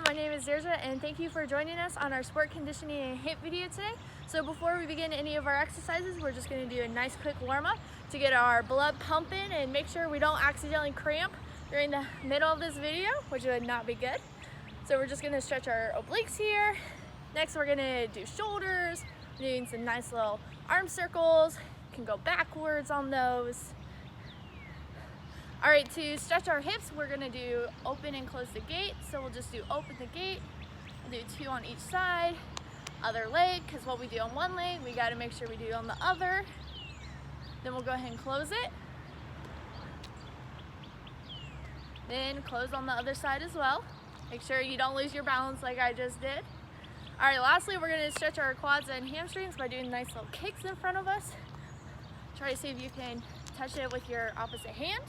my name is Zirza and thank you for joining us on our sport conditioning and HIIT video today. So before we begin any of our exercises, we're just going to do a nice quick warm-up to get our blood pumping and make sure we don't accidentally cramp during the middle of this video, which would not be good. So we're just going to stretch our obliques here. Next we're going to do shoulders, doing some nice little arm circles. You can go backwards on those. All right, to stretch our hips, we're gonna do open and close the gate. So we'll just do open the gate, we'll do 2 on each side, other leg, because what we do on one leg, we gotta make sure we do on the other. Then we'll go ahead and close it. Then close on the other side as well. Make sure you don't lose your balance like I just did. All right, lastly, we're gonna stretch our quads and hamstrings by doing nice little kicks in front of us. Try to see if you can touch it with your opposite hand.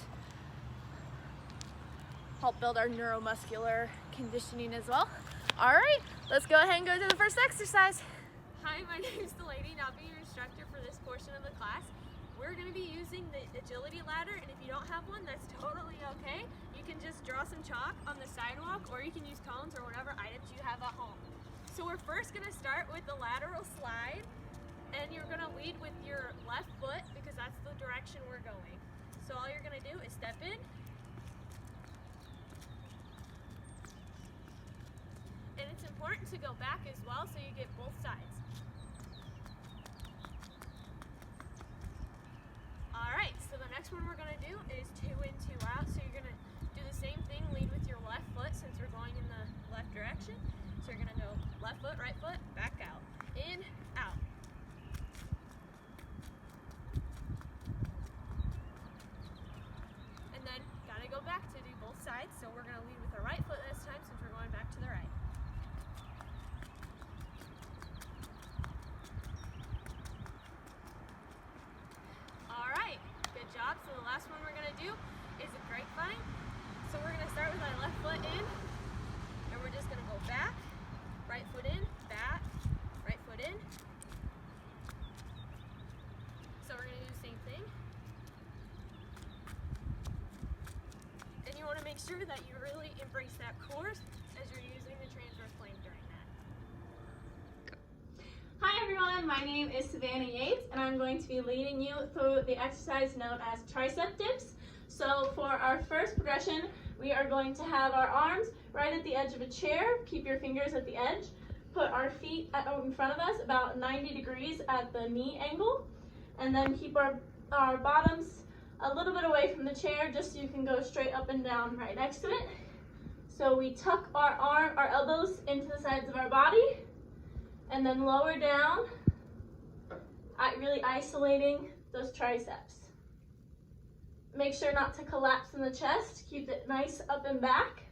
Help build our neuromuscular conditioning as well. All right, let's go ahead and go to the first exercise. Hi, my name is Delaney and I'll be your instructor for this portion of the class. We're going to be using the agility ladder, and if you don't have one, that's totally okay. You can just draw some chalk on the sidewalk, or you can use cones or whatever items you have at home. So we're first going to start with the lateral slide, and you're going to lead with your left foot because that's the direction we're going. So all you're going to do is step in, and it's important to go back as well so you get both sides. Alright, so the next one we're going to do is 2 in, 2 out. So you're going to do the same thing, lead with your left foot since we're going in the left direction. So you're going to go left foot, right foot, back out. In, out. And then got to go back to do both sides. So we're going to lead with the right foot this time since we're going back to the right. So the last one we're going to do is a grapevine. So we're going to start with our left foot in, and we're just going to go back, right foot in, back, right foot in. So we're going to do the same thing. And you want to make sure that you really embrace that core as you're using the transverse plane during that. Hi everyone, my name is Savannah Yates and I'm going to be leading you through the exercise known as tricep dips. So for our first progression, we are going to have our arms right at the edge of a chair. Keep your fingers at the edge. Put our feet in front of us about 90 degrees at the knee angle. And then keep our bottoms a little bit away from the chair just so you can go straight up and down right next to it. So we tuck our elbows into the sides of our body. And then lower down, really isolating those triceps. Make sure not to collapse in the chest. Keep it nice up and back.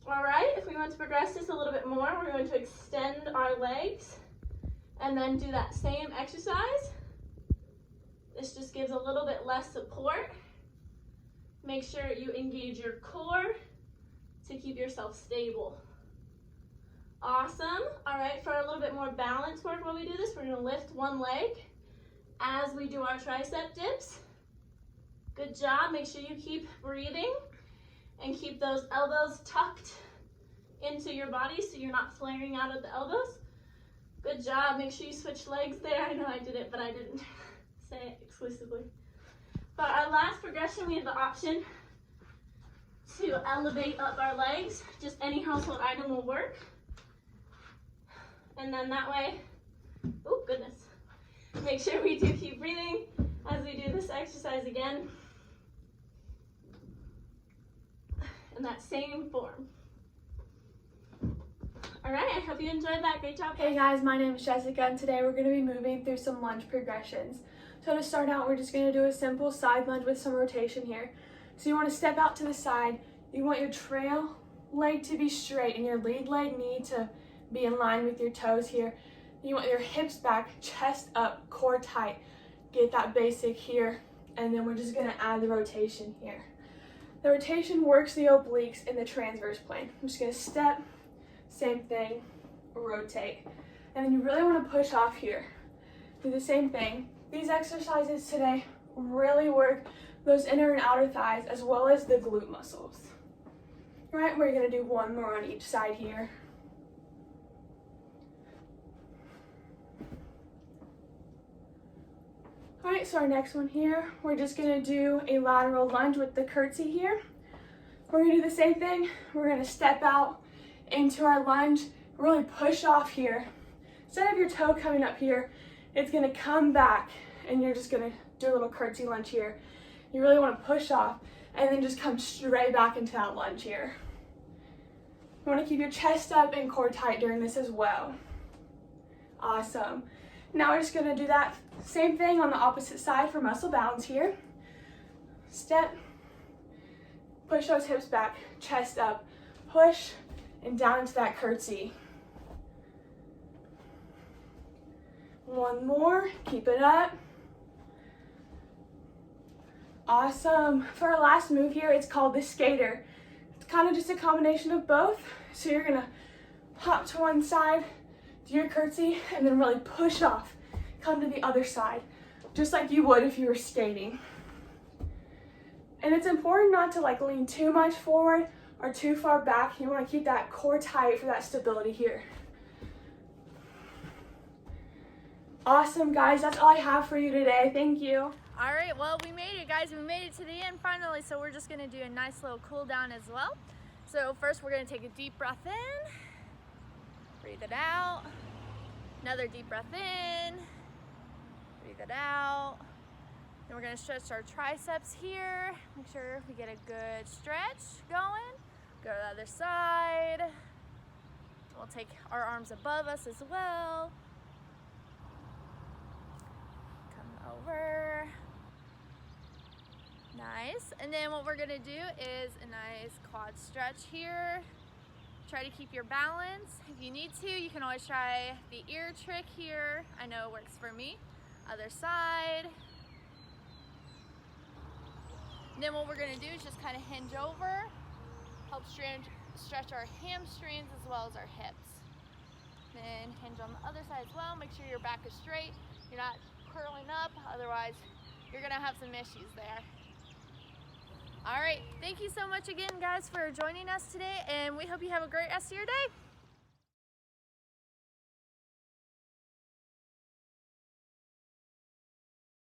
All right, if we want to progress this a little bit more, we're going to extend our legs and then do that same exercise. This just gives a little bit less support. Make sure you engage your core to keep yourself stable. Awesome. All right, for a little bit more balance work while we do this, we're going to lift one leg as we do our tricep dips. Good job. Make sure you keep breathing and keep those elbows tucked into your body so you're not flaring out at the elbows. Good job. Make sure you switch legs there. I know I did it, but I didn't say it exclusively. For our last progression, we have the option to elevate up our legs. Just any household item will work. And then that way, oh goodness, make sure we do keep breathing as we do this exercise again. In that same form. All right, I hope you enjoyed that. Great job. Hey guys, my name is Jessica and today we're going to be moving through some lunge progressions. So to start out, we're just going to do a simple side lunge with some rotation here. So you want to step out to the side. You want your trail leg to be straight and your lead leg knee to be in line with your toes here. You want your hips back, chest up, core tight. Get that basic here, and then we're just gonna add the rotation here. The rotation works the obliques in the transverse plane. I'm just gonna step, same thing, rotate. And then you really wanna push off here. Do the same thing. These exercises today really work those inner and outer thighs as well as the glute muscles. Right, we're gonna do one more on each side here. All right, so our next one here, we're just gonna do a lateral lunge with the curtsy here. We're gonna do the same thing. We're gonna step out into our lunge, really push off here. Instead of your toe coming up here, it's gonna come back and you're just gonna do a little curtsy lunge here. You really wanna push off and then just come straight back into that lunge here. You wanna keep your chest up and core tight during this as well. Awesome. Now we're just gonna do that same thing on the opposite side for muscle balance here. Step, push those hips back, chest up, push, and down into that curtsy. One more, keep it up. Awesome. For our last move here, it's called the skater. It's kind of just a combination of both. So you're gonna hop to one side, do your curtsy, and then really push off. Come to the other side, just like you would if you were skating. And it's important not to like lean too much forward or too far back. You wanna keep that core tight for that stability here. Awesome, guys, that's all I have for you today. Thank you. All right, well, we made it, guys. We made it to the end finally, so we're just gonna do a nice little cool down as well. So first we're gonna take a deep breath in, breathe it out. Another deep breath in, breathe it out. Then we're gonna stretch our triceps here. Make sure we get a good stretch going. Go to the other side. We'll take our arms above us as well. Come over. Nice. And then what we're gonna do is a nice quad stretch here. Try to keep your balance. If you need to, you can always try the ear trick here. I know it works for me. Other side. And then what we're gonna do is just kind of hinge over, help stretch our hamstrings as well as our hips. Then hinge on the other side as well. Make sure your back is straight. You're not curling up, otherwise you're gonna have some issues there. All right, thank you so much again, guys, for joining us today, and we hope you have a great rest of your day.